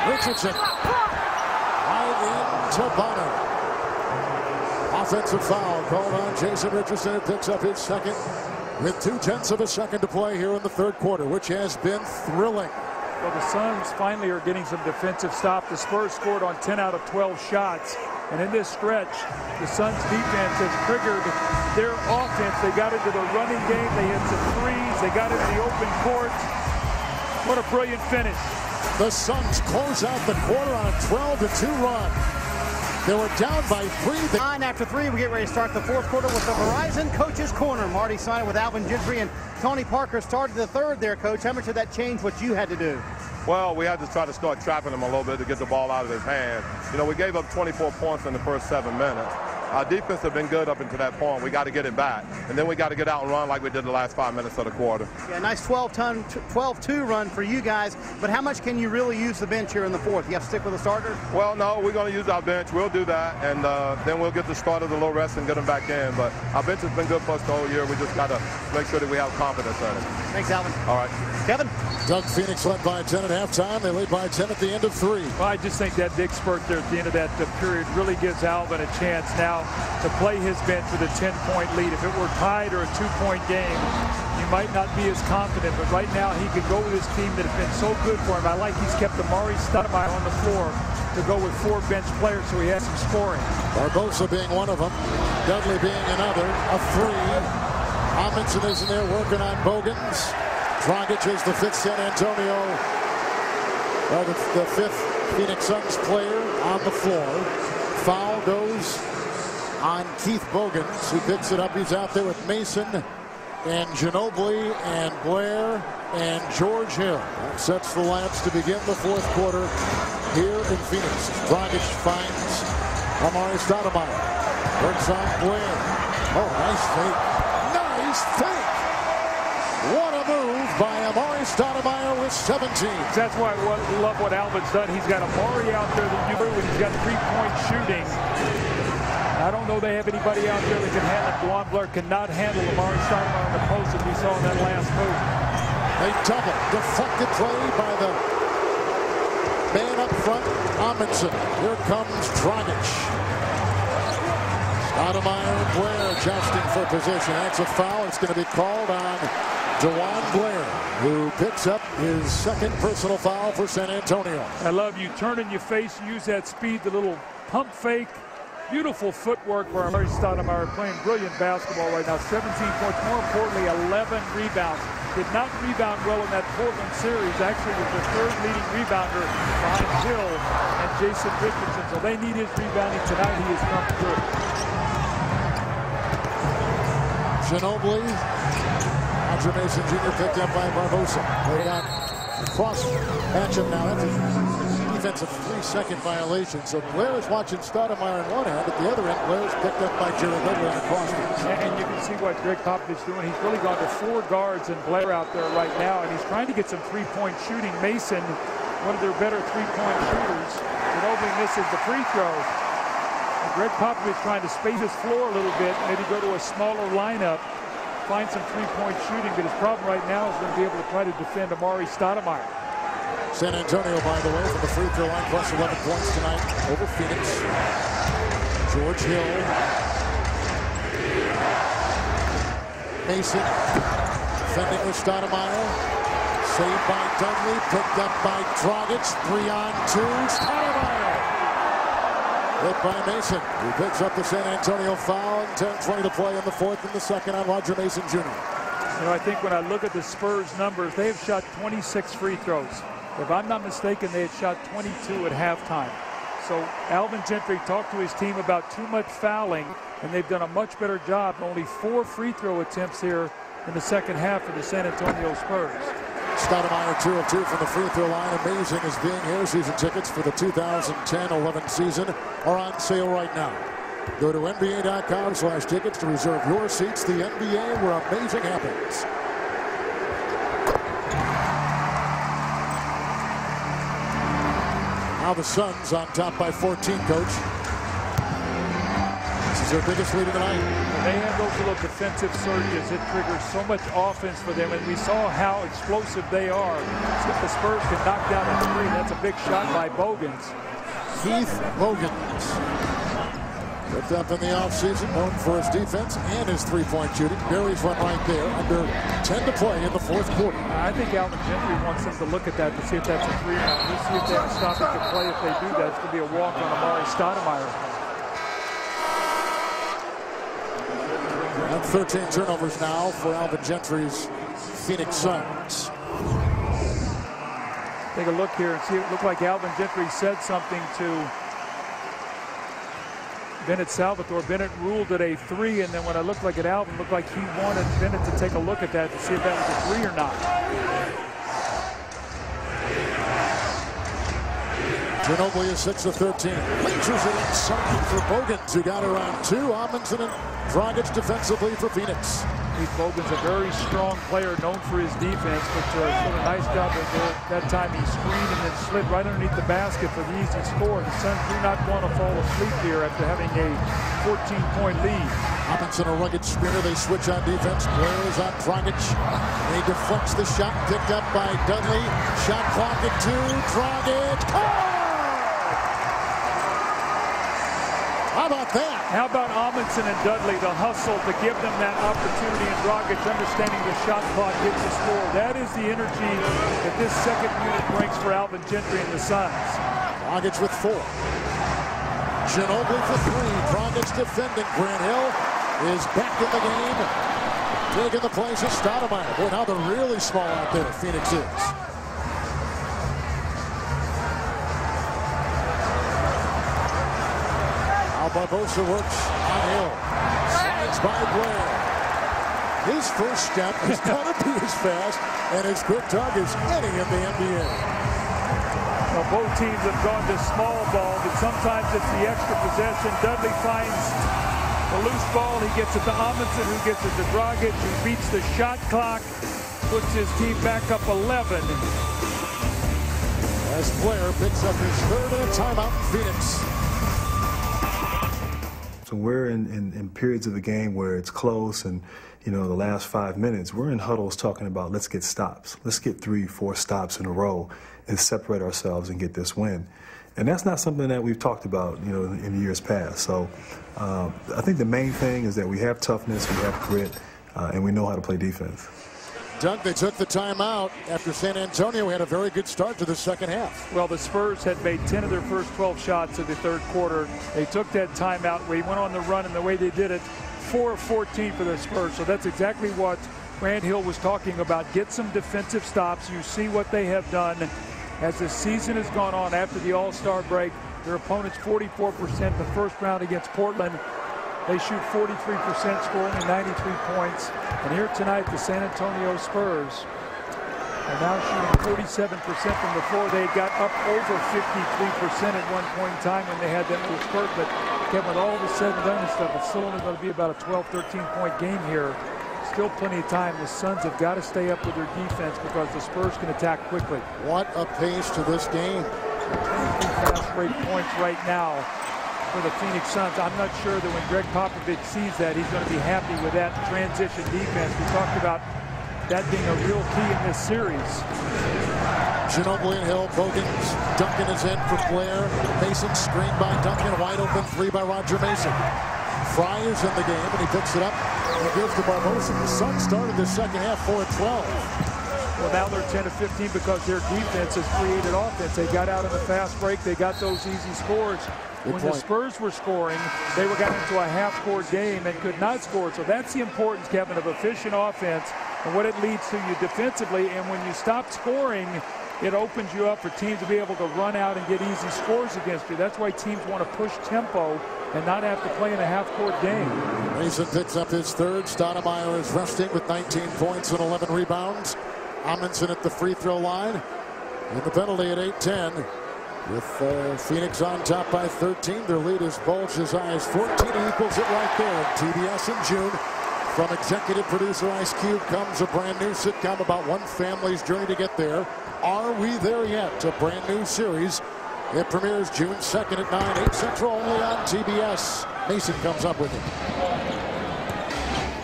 Richardson. Right into Bonner. Offensive foul called on Jason Richardson, who picks up his second with 0.2 of a second to play here in the third quarter, which has been thrilling. Well, the Suns finally are getting some defensive stop. The Spurs scored on 10 out of 12 shots. And in this stretch, the Suns defense has triggered their offense. They got into the running game. They hit some threes. They got into the open court. What a brilliant finish. The Suns close out the quarter on a 12-2 run. They were down by 3. 9 after 3, we get ready to start the fourth quarter with the Verizon Coach's Corner. Marty signed with Alvin Gentry and Tony Parker started the third there, Coach. How much did that change what you had to do? Well, we had to try to start trapping him a little bit to get the ball out of his hand. You know, we gave up 24 points in the first 7 minutes. Our defense has been good up until that point. We got to get it back. And then we got to get out and run like we did the last 5 minutes of the quarter. Yeah, nice 12-2 run for you guys. But how much can you really use the bench here in the fourth? You have to stick with the starter? Well, no, we're going to use our bench. We'll do that. And then we'll get the starters a little rest and get them back in. But our bench has been good for us the whole year. We just got to make sure that we have confidence in it. Thanks, Alvin. All right. Kevin? Doug Phoenix led by 10 at halftime. They lead by 10 at the end of 3. Well, I just think that big spurt there at the end of that period really gives Alvin a chance now to play his bench with a 10-point lead. If it were tied or a 2-point game, you might not be as confident. But right now, he could go with his team that has been so good for him. I like he's kept Amari Stoudemire on the floor to go with 4 bench players, so he has some scoring. Barbosa being one of them. Dudley being another. A 3. Amundsen is in there working on Bogans. Dragic is the 5th San Antonio, the 5th Phoenix Suns player on the floor. Foul goes on Keith Bogans, who picks it up. He's out there with Mason and Ginobili and Blair and George Hill. That sets the lineups to begin the fourth quarter here in Phoenix. Dragic finds Amari Stoudemire. Works on Blair. Oh, nice fake. Nice fake. What a move by Amari Stoudemire with 17. That's why I love what Alvin's done. He's got Amari out there that you know when he's got 3-point shooting. I don't know they have anybody out there that can handle it. Duane Blair cannot handle Amari Stoudemire on the post as we saw in that last move. A double deflected play by the man up front, Amundsen. Here comes Dragic. Stoudemire and Blair jousting for position. That's a foul. It's going to be called on Duane Blair, who picks up his second personal foul for San Antonio. I love you turn in your face, use that speed, the little pump fake. Beautiful footwork for Amari Stoudemire, playing brilliant basketball right now. 17 points, more importantly, 11 rebounds. Did not rebound well in that Portland series. Actually was the 3rd leading rebounder behind Hill and Jason Richardson. So they need his rebounding tonight. He has come through. Ginobili. Roger Mason Jr. picked up by Barbosa. They got cross matchup now. That's a defensive 3-second violation. So Blair is watching Stoudemire in one hand. At the other end, Blair's picked up by Jared Dudley in the cross. And you can see what Greg Popovich is doing. He's really gone to 4 guards and Blair out there right now. And he's trying to get some 3-point shooting. Mason, one of their better 3-point shooters. Ginobili misses the free throw. And Greg Popovich trying to space his floor a little bit. Maybe go to a smaller lineup. Find some 3-point shooting, but his problem right now is going to be able to try to defend Amari Stoudemire. San Antonio, by the way, from the free throw line, plus 11 points tonight over Phoenix. George Hill. Mason defending with Stoudemire. Saved by Dudley, picked up by Dragic. 3-on-2. Stoudemire. Hit by Mason, who picks up the San Antonio foul. 10:20 to play in the fourth and the second on Roger Mason Jr. You know, I think when I look at the Spurs numbers, they have shot 26 free throws. If I'm not mistaken, they had shot 22 at halftime. So Alvin Gentry talked to his team about too much fouling, and they've done a much better job. Only 4 free throw attempts here in the second half for the San Antonio Spurs. Stoudemire 2 of 2 from the free throw line. Amazing as being here. Season tickets for the 2010-11 season are on sale right now. Go to NBA.com/tickets to reserve your seats. The NBA, where amazing happens. Now the Suns on top by 14, Coach. It's their biggest lead of the night. When they have those little defensive surges, it triggers so much offense for them, and we saw how explosive they are. So if the Spurs can knock down a three, that's a big shot by Bogans. Keith Bogans, picked up in the offseason, known for his defense and his three-point shooting. Barry's run right there, under 10 to play in the fourth quarter. I think Alvin Gentry wants them to look at that to see if that's a three. We'll see if they have stoppage to play. If they do that, it's going to be a walk on Amari Stoudemire. And 13 turnovers now for Alvin Gentry's Phoenix Suns. Take a look here and see. It looked like Alvin Gentry said something to Bennett Salvatore. Bennett ruled it a three, and then when I looked like at Alvin, it looked like he wanted Bennett to take a look at that to see if that was a three or not. Ginobili is 6 of 13. Lasers it inside for Bogans, who got around two. Amundsen and Dragic defensively for Phoenix. Keith Bogans, a very strong player, known for his defense, but did a nice job of that time. He screened and then slid right underneath the basket for the easy score. The Suns do not want to fall asleep here after having a 14-point lead. Amundsen, a rugged screener. They switch on defense. Blair is on Dragic. He deflects the shot, picked up by Dudley. Shot clock at 2. Dragic. Oh! How about that? How about Amundsen and Dudley, the hustle to give them that opportunity, and Dragic understanding the shot clock gets the score. That is the energy that this second unit brings for Alvin Gentry and the Suns. Dragic with 4. Ginobili for 3. Dragic defending. Grant Hill is back in the game. Taking the place of Stoudemire. Boy, now they're really small out there, Phoenix is. Barbosa works on Hill. Slides by Blair. His first step is going to be as fast and as quick target as any in the NBA. Well, both teams have gone to small ball, but sometimes it's the extra possession. Dudley finds the loose ball. He gets it to Amundsen, who gets it to Dragic, who beats the shot clock, puts his team back up 11. As Blair picks up his third and a timeout in Phoenix. So we're in periods of the game where it's close and, you know, the last 5 minutes, we're in huddles talking about let's get stops. Let's get 3-4 stops in a row and separate ourselves and get this win. And that's not something that we've talked about, you know, in years past. So I think the main thing is that we have toughness, we have grit, and we know how to play defense. Doug, they took the timeout after San Antonio had a very good start to the second half. Well, the Spurs had made 10 of their first 12 shots in the third quarter. They took that timeout. We went on the run, and the way they did it, 4 of 14 for the Spurs. So that's exactly what Grant Hill was talking about. Get some defensive stops. You see what they have done as the season has gone on after the All-Star break. Their opponents 44% in the first round against Portland. They shoot 43%, scoring 93 points. And here tonight, the San Antonio Spurs are now shooting 47% from the floor. They got up over 53% at one point in time when they had that little spurt. But Kevin, with all the said and done and stuff, it's still only going to be about a 12, 13-point game here. Still plenty of time. The Suns have got to stay up with their defense because the Spurs can attack quickly. What a pace to this game. 23 fast break points right now for the Phoenix Suns. I'm not sure that when Greg Popovich sees that, he's going to be happy with that transition defense. We talked about that being a real key in this series. Ginobili and Hill, Bogans, Duncan is in for Blair. Mason screened by Duncan, wide open 3 by Roger Mason. Fry is in the game, and he picks it up and gives to Barbosa. The Suns started the second half 4 of 12. Well, now they're 10 of 15 because their defense has created offense. They got out in the fast break. They got those easy scores. When the Spurs were scoring, they were getting into a half-court game and could not score. So that's the importance, Kevin, of efficient offense and what it leads to you defensively. And when you stop scoring, it opens you up for teams to be able to run out and get easy scores against you. That's why teams want to push tempo and not have to play in a half-court game. Mason picks up his third. Stoudemire is resting with 19 points and 11 rebounds. Amundsen at the free throw line. And the penalty at 8-10. With Phoenix on top by 13, their lead is bulged as high as 14. He equals it right there at TBS in June. From executive producer Ice Cube comes a brand new sitcom about one family's journey to get there. Are We There Yet? A brand new series. It premieres June 2nd at 9, 8 Central, only on TBS. Mason comes up with it.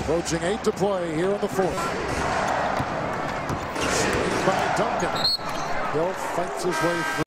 Approaching 8 to play here in the fourth. Screen by Duncan. Hill fights his way through.